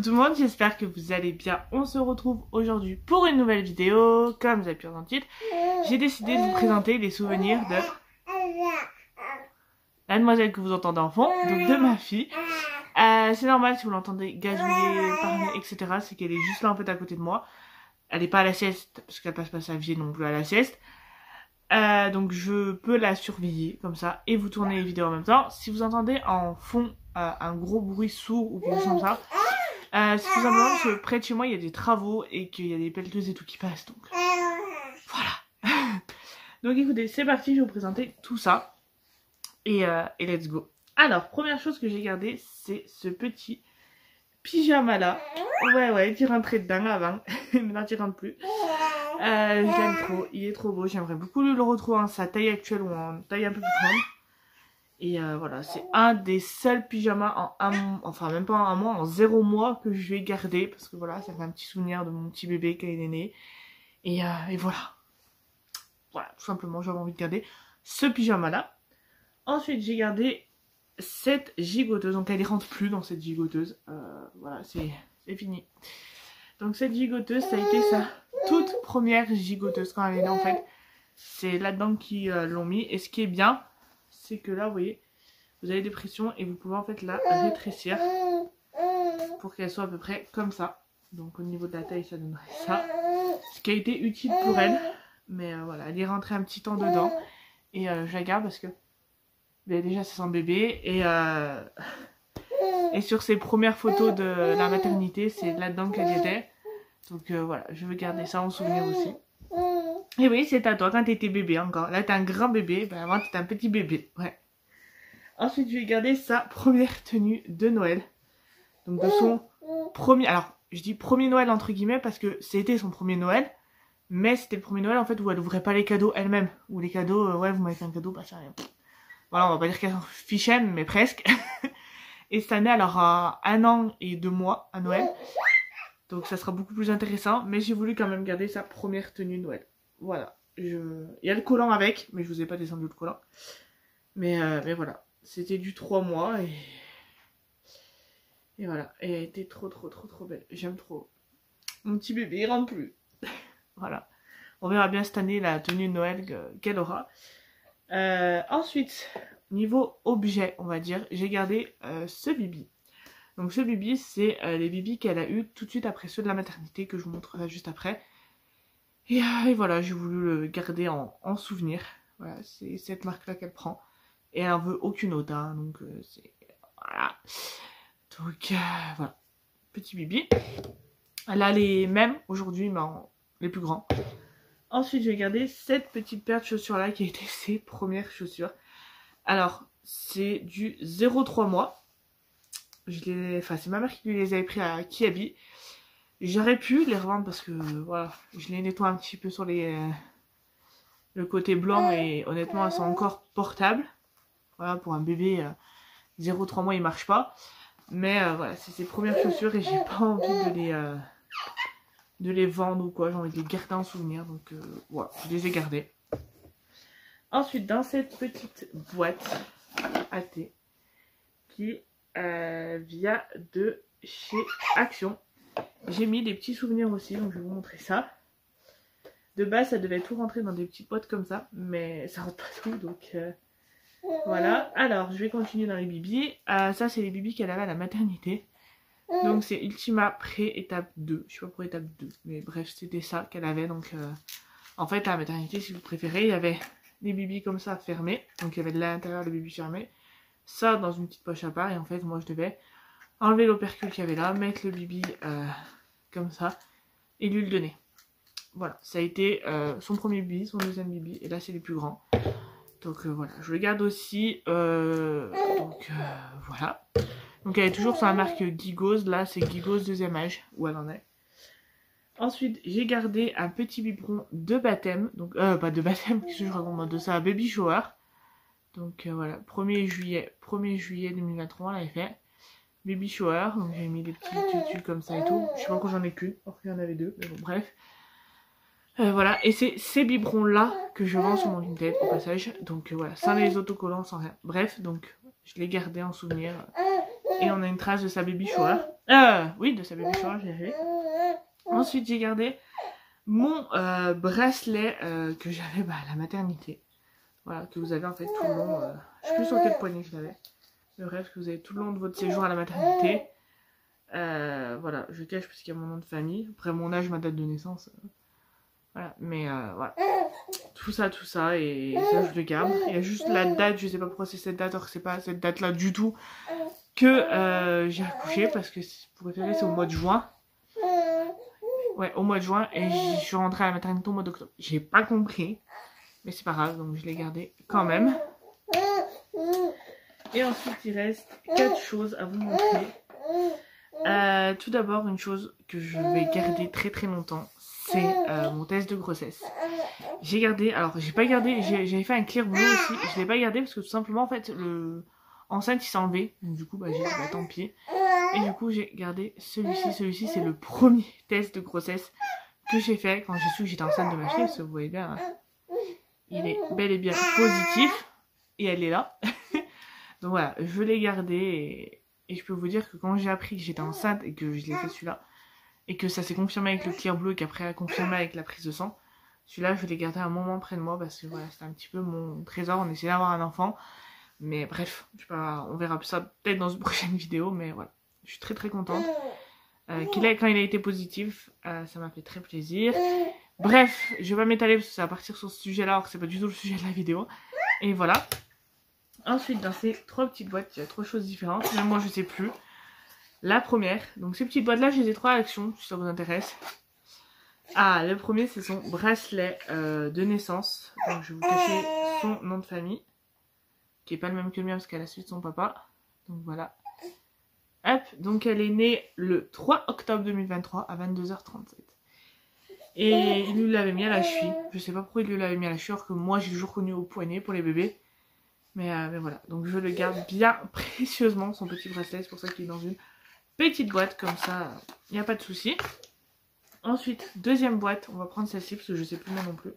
tout le monde, j'espère que vous allez bien. On se retrouve aujourd'hui pour une nouvelle vidéo. Comme vous avez pu voir dans le titre, j'ai décidé de vous présenter les souvenirs de la demoiselle que vous entendez en fond, donc de ma fille. C'est normal si vous l'entendez gazouiller, parler, etc. C'est qu'elle est juste là en fait à côté de moi. Elle n'est pas à la sieste parce qu'elle passe pas sa vie non plus à la sieste. Donc je peux la surveiller comme ça et vous tourner les vidéos en même temps. Si vous entendez en fond un gros bruit sourd ou quelque chose comme ça, c'est tout simplement que près de chez moi il y a des travaux et qu'il y a des pelleteuses et tout qui passent. Donc voilà. Donc écoutez, c'est parti, je vais vous présenter tout ça et let's go. Alors, première chose que j'ai gardé, c'est ce petit pyjama là. Ouais, tu rentrais dedans avant, maintenant tu rentres plus. Je l'aime trop, il est trop beau, j'aimerais beaucoup le retrouver en sa taille actuelle ou en taille un peu plus grande. Et voilà, c'est un des seuls pyjamas en un mois, enfin même pas en un mois, en 0 mois que je vais garder. Parce que voilà, ça fait un petit souvenir de mon petit bébé quand il est né. Et voilà. Voilà, tout simplement, j'avais envie de garder ce pyjama là. Ensuite, j'ai gardé cette gigoteuse, donc elle ne rentre plus dans cette gigoteuse. Voilà, c'est fini. Donc cette gigoteuse, ça a été sa toute première gigoteuse quand elle est née en fait. C'est là-dedans qu'ils l'ont mis. Et ce qui est bien, c'est que là, vous voyez, vous avez des pressions et vous pouvez en fait la rétrécir pour qu'elle soit à peu près comme ça. Donc au niveau de la taille, ça donnerait ça. Ce qui a été utile pour elle. Mais voilà, elle est rentrée un petit temps dedans. Et je la garde parce que déjà c'est son bébé. Et sur ses premières photos de la maternité, c'est là-dedans qu'elle était. Donc voilà, je veux garder ça en souvenir aussi. Et oui, c'est à toi quand t'étais bébé encore. Là, t'es un grand bébé. Ben, avant, t'étais un petit bébé. Ouais. Ensuite, je vais garder sa première tenue de Noël. Donc, de son premier... Alors, je dis premier Noël entre guillemets parce que c'était son premier Noël. Mais c'était le premier Noël, en fait, où elle ouvrait pas les cadeaux elle-même. Ou les cadeaux, ouais, vous m'avez fait un cadeau, bah ça... Voilà, on va pas dire qu'elle s'en fichait, mais presque. Et cette année, elle aura 1 an et 2 mois à Noël. Donc, ça sera beaucoup plus intéressant. Mais j'ai voulu quand même garder sa première tenue de Noël. Voilà, il y a le collant avec, mais je vous ai pas descendu le collant. Mais voilà, c'était du 3 mois et voilà, et elle était trop belle. J'aime trop. Mon petit bébé, il rentre plus. Voilà, on verra bien cette année la tenue de Noël qu'elle aura. Ensuite, niveau objet, on va dire, j'ai gardé ce bibi. Donc ce bibi, c'est les bibis qu'elle a eu tout de suite après ceux de la maternité, que je vous montrerai juste après. Et voilà, j'ai voulu le garder en souvenir. Voilà, c'est cette marque-là qu'elle prend. Et elle n'en veut aucune autre, hein, donc c'est... Voilà. Donc, voilà. Petit bibi. Elle a les mêmes aujourd'hui, mais les plus grands. Ensuite, je vais garder cette petite paire de chaussures-là qui a été ses premières chaussures. Alors, c'est du 0,3 mois. Enfin, c'est ma mère qui lui les avait pris à Kiabi. J'aurais pu les revendre parce que voilà, je les nettoie un petit peu sur le côté blanc et honnêtement elles sont encore portables. Voilà, pour un bébé 0,3 mois il marche pas. Mais voilà, c'est ses premières chaussures et j'ai pas envie de les vendre ou quoi. J'ai envie de les garder en souvenir. Donc voilà, je les ai gardées. Ensuite, dans cette petite boîte à thé qui vient de chez Action. J'ai mis des petits souvenirs aussi, donc je vais vous montrer ça. De base, ça devait tout rentrer dans des petites boîtes comme ça, mais ça rentre pas tout, donc voilà. Alors, je vais continuer dans les bibis. Ça, c'est les bibis qu'elle avait à la maternité. Donc, c'est Ultima pré-étape 2. Je sais pas pour étape 2, mais bref, c'était ça qu'elle avait. Donc, en fait, à la maternité, si vous préférez, il y avait des bibis comme ça fermés. Donc, il y avait de l'intérieur le bibi fermé. Ça, dans une petite poche à part. Et en fait, moi, je devais enlever l'opercule qu'il y avait là, mettre le bibi comme ça et lui le donner. Voilà, ça a été son premier bibi, son deuxième bibi et là c'est les plus grands. Donc voilà, je le garde aussi. Donc voilà. Donc elle est toujours sur la marque Gigos, là c'est Gigos deuxième âge où elle en est. Ensuite j'ai gardé un petit biberon de baptême, donc pas de baptême, qu'est-ce que je raconte, de ça, baby shower. Donc voilà, 1er juillet 2023 on l'avait fait. Baby shower, donc j'ai mis des petits tutus comme ça et tout. Je sais pas pourquoi j'en ai qu'une, or qu'il y en avait 2, mais bon bref. Voilà, et c'est ces biberons là que je vends sur mon Vinted au passage. Donc voilà, sans les autocollants, sans rien. Bref, donc je l'ai gardé en souvenir. Et on a une trace de sa baby shower. Oui, de sa baby shower, j'ai vu. Ensuite, j'ai gardé mon bracelet que j'avais à la maternité. Voilà, que vous avez en fait tout le long. Je sais plus sur quelle poignée je l'avais. Le bref, que vous avez tout le long de votre séjour à la maternité. Voilà, je cache parce qu'il y a mon nom de famille. Après mon âge, ma date de naissance. Voilà, mais voilà. Tout ça, et ça je le garde. Il y a juste la date, je sais pas pourquoi c'est cette date, alors que c'est pas cette date là du tout que j'ai accouché, parce que pour référer c'est au mois de juin. Ouais, au mois de juin, et je suis rentrée à la maternité au mois d'octobre. J'ai pas compris, mais c'est pas grave, donc je l'ai gardé quand même. Et ensuite il reste 4 choses à vous montrer. Tout d'abord, une chose que je vais garder très très longtemps, c'est mon test de grossesse. J'ai gardé, alors j'ai pas gardé, j'avais fait un clear blue aussi, je l'ai pas gardé parce que tout simplement en fait le enceinte il s'est enlevé, donc du coup j'ai dit tant pis. Et du coup j'ai gardé celui-ci c'est le premier test de grossesse que j'ai fait quand j'ai su que j'étais enceinte de ma fille, parce que vous voyez bien, hein, il est bel et bien positif, et elle est là. Donc voilà, je l'ai gardé, et je peux vous dire que quand j'ai appris que j'étais enceinte et que je l'ai fait celui-là, et que ça s'est confirmé avec le clear bleu et qu'après a confirmé avec la prise de sang, celui-là je l'ai gardé un moment près de moi parce que voilà, c'était un petit peu mon trésor. On essayait d'avoir un enfant, mais bref, je sais pas, on verra ça peut-être dans une prochaine vidéo, mais voilà, je suis très très contente quand il a été positif, ça m'a fait très plaisir. Bref, je vais pas m'étaler parce que ça va partir sur ce sujet là alors que c'est pas du tout le sujet de la vidéo, et voilà. Ensuite, dans ces 3 petites boîtes, il y a 3 choses différentes, même moi je sais plus. La première, donc ces petites boîtes là, je les ai 3 à l'action, si ça vous intéresse. Ah, le premier c'est son bracelet de naissance. Donc je vais vous cacher son nom de famille, qui est pas le même que le mien parce qu'elle a suivi de son papa. Donc voilà. Hop, donc elle est née le 3 octobre 2023 à 22h37. Et il lui l'avait mis à la cheville. Je sais pas pourquoi il lui l'avait mis à la cheville, alors que moi j'ai toujours connu au poignet pour les bébés. Mais voilà, donc je le garde bien précieusement, son petit bracelet, c'est pour ça qu'il est dans une petite boîte, comme ça, il n'y a pas de souci. Ensuite, deuxième boîte, on va prendre celle-ci, parce que je sais plus moi non plus.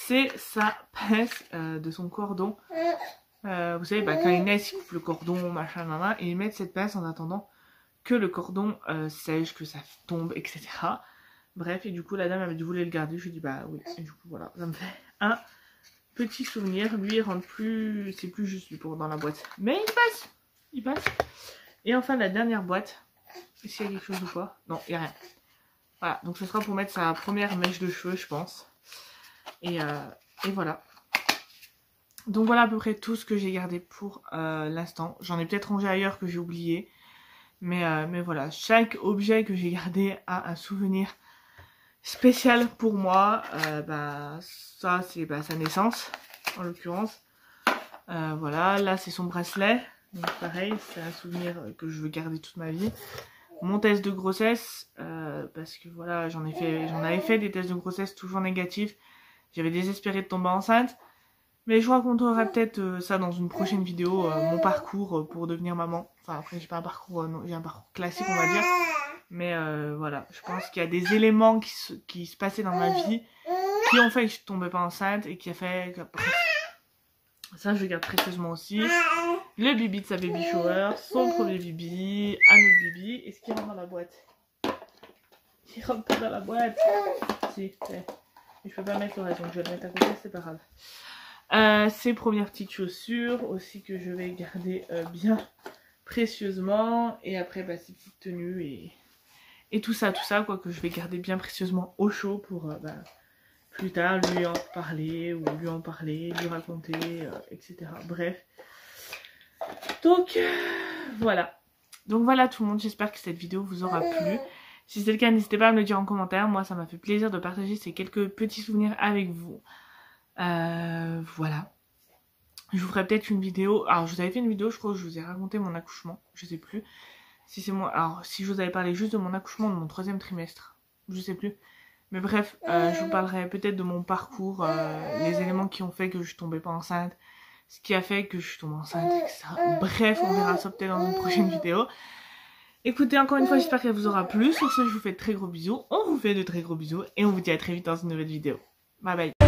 C'est sa pince de son cordon. Vous savez, quand ils naissent, ils coupent le cordon, machin, nana, et ils mettent cette pince en attendant que le cordon sèche, que ça tombe, etc. Bref, et du coup, la dame avait dit, vous voulez le garder? Je lui ai dit, bah oui. Et du coup, voilà, ça me fait un petit souvenir. Lui, il rentre plus, c'est plus juste lui pour dans la boîte. Mais il passe. Et enfin, la dernière boîte. Est-ce qu'il y a quelque chose ou pas? Non, il n'y a rien. Voilà, donc ce sera pour mettre sa première mèche de cheveux, je pense. Et voilà. Donc voilà à peu près tout ce que j'ai gardé pour l'instant. J'en ai peut-être rangé ailleurs que j'ai oublié. Mais voilà, chaque objet que j'ai gardé a un souvenir spécial pour moi. Ça, c'est sa naissance, en l'occurrence. Voilà, là c'est son bracelet. Donc pareil, c'est un souvenir que je veux garder toute ma vie. Mon test de grossesse, parce que voilà, j'en avais fait des tests de grossesse toujours négatifs. J'avais désespéré de tomber enceinte. Mais je vous raconterai peut-être ça dans une prochaine vidéo, mon parcours pour devenir maman. Enfin après j'ai pas un parcours, j'ai un parcours classique on va dire. Mais voilà, je pense qu'il y a des éléments qui se passaient dans ma vie qui ont fait que je tombais pas enceinte et qui a fait que... Ça je garde précieusement aussi. Le bibi de sa baby shower, son premier bibi, un autre bibi. Est-ce qu'il rentre dans la boîte? Il rentre pas dans la boîte. Si, ouais. Je peux pas mettre le reste, donc je vais le mettre à côté, c'est pas grave. Ses premières petites chaussures aussi que je vais garder bien précieusement. Et après ses petites tenues et tout ça quoi, que je vais garder bien précieusement au chaud pour plus tard lui en parler ou lui en parler, lui raconter, etc. Bref. Donc voilà. Donc voilà tout le monde, j'espère que cette vidéo vous aura plu. Si c'est le cas, n'hésitez pas à me le dire en commentaire. Moi ça m'a fait plaisir de partager ces quelques petits souvenirs avec vous. Voilà. Je vous ferai peut-être une vidéo. Alors je vous avais fait une vidéo, je crois que je vous ai raconté mon accouchement. Je sais plus. Si c'est moi. Alors si je vous avais parlé juste de mon accouchement de mon 3e trimestre. Je sais plus. Mais bref, je vous parlerai peut-être de mon parcours, les éléments qui ont fait que je tombais pas enceinte, ce qui a fait que je suis tombée enceinte, etc. Bref, on verra ça peut-être dans une prochaine vidéo. Écoutez, encore une fois, j'espère qu'elle vous aura plu. Sur ce, je vous fais de très gros bisous. On vous fait de très gros bisous. Et on vous dit à très vite dans une nouvelle vidéo. Bye bye.